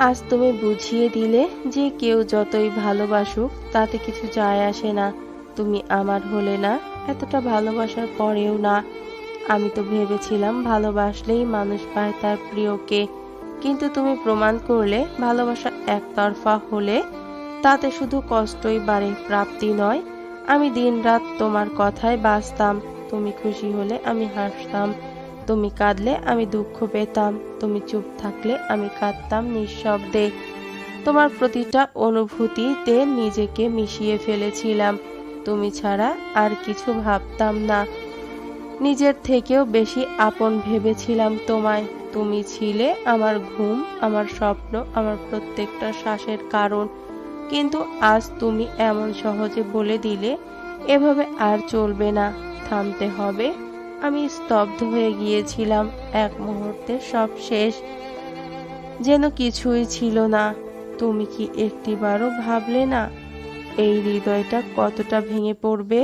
আজ তুমি বুঝিয়ে দিলে যে কেউ যতই ভালোবাসুক তাতে কিছু যায় আসে না। তুমি আমার হলে না, এতটা ভালোবাসার পরেও না। আমি তো ভেবেছিলাম ভালোবাসলেই মানুষ পায় তার প্রিয়কে, কিন্তু তুমি প্রমাণ করলে ভালোবাসা একতরফা হলে তাতে শুধু কষ্টই বাড়ে, প্রাপ্তি নয়। আমি দিনরাত তোমার কথায় বাঁচতাম। তুমি খুশি হলে আমি হাসতাম, তুমি কাঁদলে আমি দুঃখ পেতাম, তুমি চুপ থাকলে আমি কাঁদতাম নিঃশব্দে। তোমার প্রতিটা অনুভূতিতে নিজেকে মিশিয়ে ফেলেছিলাম। তুমি ছাড়া আর কিছু ভাবতাম না। নিজের থেকেও বেশি আপন ভেবেছিলাম তোমায়। তুমি ছিলে আমার ঘুম, আমার স্বপ্ন, আমার প্রত্যেকটা শ্বাসের কারণ। কিন্তু আজ তুমি এমন সহজে বলে দিলে এভাবে আর চলবে না, থামতে হবে। আমি স্তব্ধ হয়ে গিয়েছিলাম। এক মুহূর্তে সব শেষ, যেন কিছুই ছিল না। তুমি কি একটিবারও ভাবলে না এই হৃদয়টা কতটা ভেঙে পড়বে?